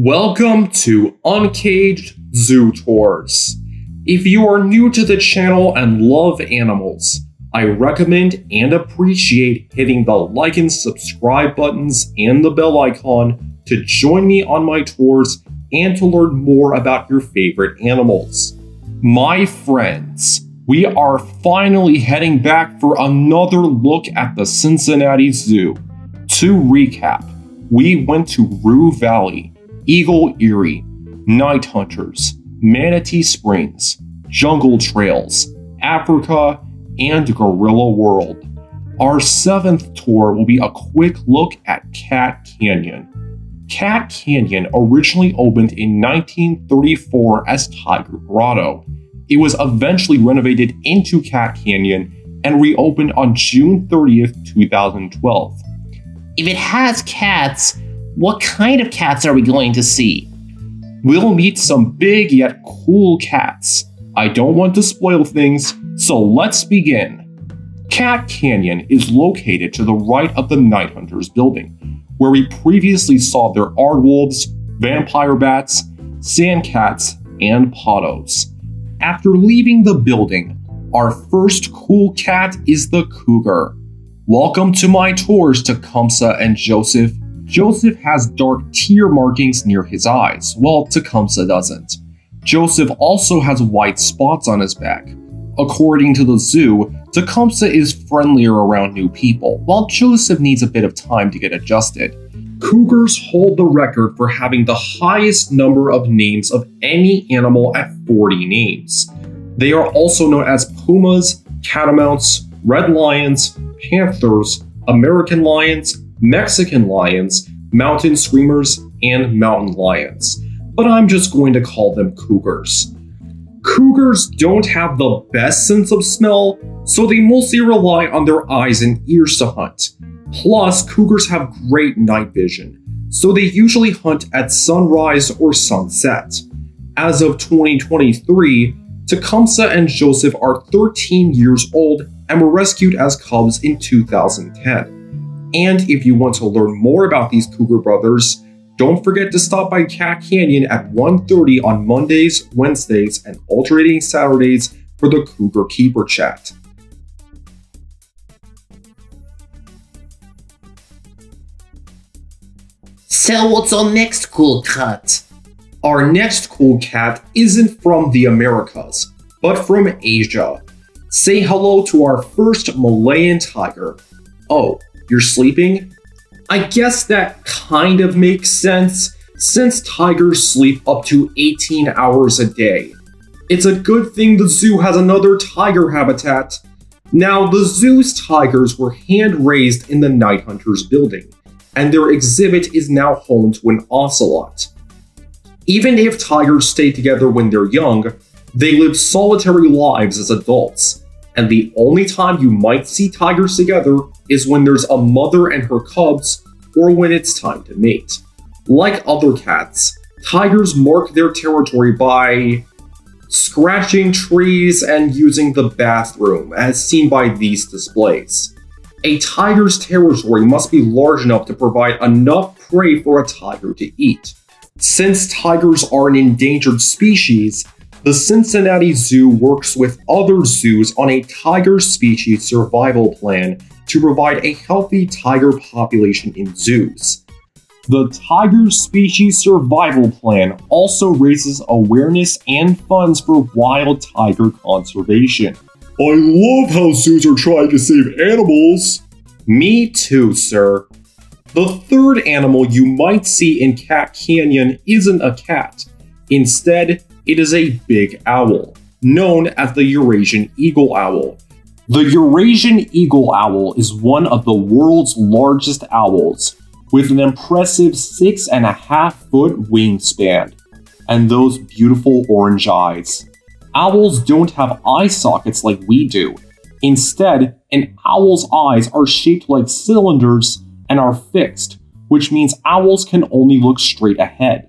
Welcome to Uncaged Zoo Tours. If you are new to the channel and love animals, I recommend and appreciate hitting the like and subscribe buttons and the bell icon to join me on my tours and to learn more about your favorite animals. My friends, we are finally heading back for another look at the Cincinnati Zoo. To recap, we went to Rue Valley, Eagle Eyrie, Night Hunters, Manatee Springs, Jungle Trails, Africa, and Gorilla World. Our seventh tour will be a quick look at Cat Canyon. Cat Canyon originally opened in 1934 as Tiger Grotto. It was eventually renovated into Cat Canyon and reopened on June 30th, 2012. If it has cats, what kind of cats are we going to see? We'll meet some big yet cool cats. I don't want to spoil things, so let's begin. Cat Canyon is located to the right of the Night Hunters building, where we previously saw their aardwolves, vampire bats, sand cats, and pottos. After leaving the building, our first cool cat is the cougar. Welcome to my tours, Tecumseh and Joseph. Joseph has dark tear markings near his eyes, while Tecumseh doesn't. Joseph also has white spots on his back. According to the zoo, Tecumseh is friendlier around new people, while Joseph needs a bit of time to get adjusted. Cougars hold the record for having the highest number of names of any animal at 40 names. They are also known as pumas, catamounts, red lions, panthers, American lions, Mexican lions, mountain screamers, and mountain lions. But I'm just going to call them cougars. Cougars don't have the best sense of smell, so they mostly rely on their eyes and ears to hunt. Plus, cougars have great night vision, so they usually hunt at sunrise or sunset. As of 2023, Tecumseh and Joseph are 13 years old and were rescued as cubs in 2010. And if you want to learn more about these cougar brothers, don't forget to stop by Cat Canyon at 1:30 on Mondays, Wednesdays, and alternating Saturdays for the Cougar Keeper Chat. So what's our next cool cat? Our next cool cat isn't from the Americas, but from Asia. Say hello to our first Malayan tiger. Oh, you're sleeping? I guess that kind of makes sense, since tigers sleep up to 18 hours a day. It's a good thing the zoo has another tiger habitat. Now, the zoo's tigers were hand-raised in the Night Hunters building, and their exhibit is now home to an ocelot. Even if tigers stay together when they're young, they live solitary lives as adults, and the only time you might see tigers together is when there's a mother and her cubs, or when it's time to mate. Like other cats, tigers mark their territory by scratching trees and using the bathroom, as seen by these displays. A tiger's territory must be large enough to provide enough prey for a tiger to eat. Since tigers are an endangered species, the Cincinnati Zoo works with other zoos on a tiger species survival plan to provide a healthy tiger population in zoos. The Tiger Species Survival Plan also raises awareness and funds for wild tiger conservation. I love how zoos are trying to save animals. Me too, sir. The third animal you might see in Cat Canyon isn't a cat. Instead, it is a big owl, known as the Eurasian eagle owl. The Eurasian eagle owl is one of the world's largest owls, with an impressive 6.5-foot wingspan, and those beautiful orange eyes. Owls don't have eye sockets like we do. Instead, an owl's eyes are shaped like cylinders and are fixed, which means owls can only look straight ahead.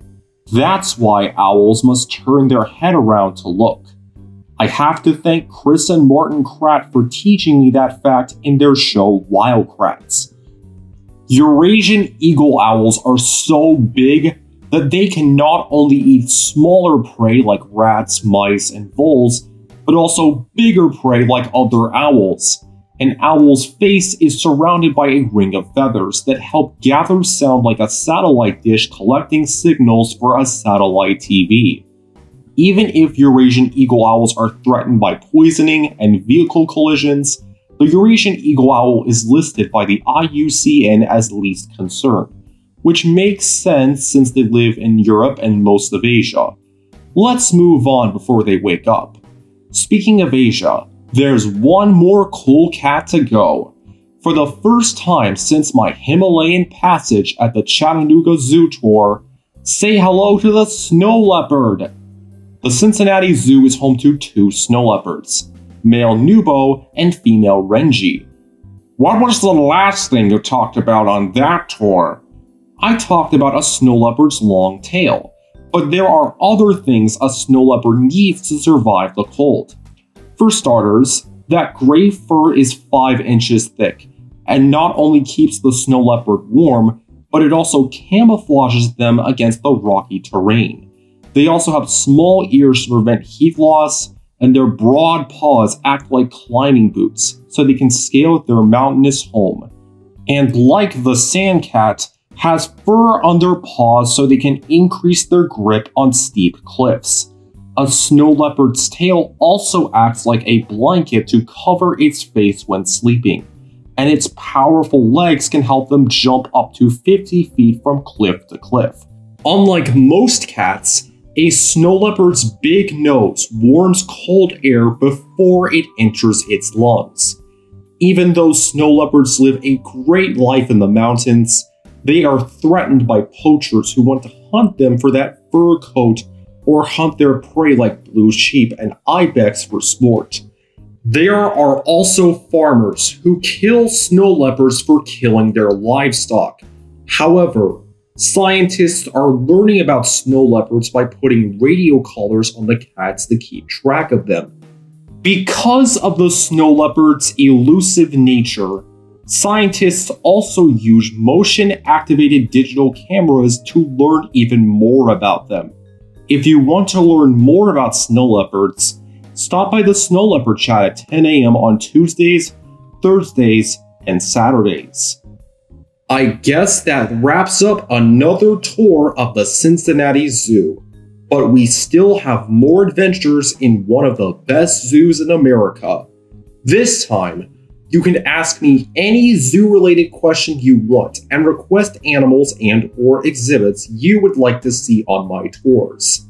That's why owls must turn their head around to look. I have to thank Chris and Martin Kratt for teaching me that fact in their show Wildcrats. Eurasian eagle owls are so big, that they can not only eat smaller prey like rats, mice, and voles, but also bigger prey like other owls. An owl's face is surrounded by a ring of feathers that help gather sound like a satellite dish collecting signals for a satellite TV. Even if Eurasian eagle owls are threatened by poisoning and vehicle collisions, the Eurasian eagle owl is listed by the IUCN as least concern, which makes sense since they live in Europe and most of Asia. Let's move on before they wake up. Speaking of Asia, there's one more cool cat to go. For the first time since my Himalayan passage at the Chattanooga Zoo tour, say hello to the snow leopard. The Cincinnati Zoo is home to 2 snow leopards, male Nubo and female Renji. What was the last thing you talked about on that tour? I talked about a snow leopard's long tail, but there are other things a snow leopard needs to survive the cold. For starters, that gray fur is 5 inches thick, and not only keeps the snow leopard warm, but it also camouflages them against the rocky terrain. They also have small ears to prevent heat loss, and their broad paws act like climbing boots, so they can scale their mountainous home. And like the sand cat, has fur on their paws so they can increase their grip on steep cliffs. A snow leopard's tail also acts like a blanket to cover its face when sleeping, and its powerful legs can help them jump up to 50 feet from cliff to cliff. Unlike most cats, a snow leopard's big nose warms cold air before it enters its lungs. Even though snow leopards live a great life in the mountains, they are threatened by poachers who want to hunt them for that fur coat or hunt their prey like blue sheep and ibex for sport. There are also farmers who kill snow leopards for killing their livestock. However, scientists are learning about snow leopards by putting radio collars on the cats to keep track of them. Because of the snow leopard's elusive nature, scientists also use motion-activated digital cameras to learn even more about them. If you want to learn more about snow leopards, stop by the Snow Leopard Chat at 10 a.m. on Tuesdays, Thursdays, and Saturdays. I guess that wraps up another tour of the Cincinnati Zoo, but we still have more adventures in one of the best zoos in America. This time, you can ask me any zoo-related question you want and request animals and/or exhibits you would like to see on my tours.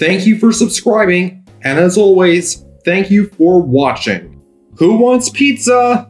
Thank you for subscribing, and as always, thank you for watching. Who wants pizza?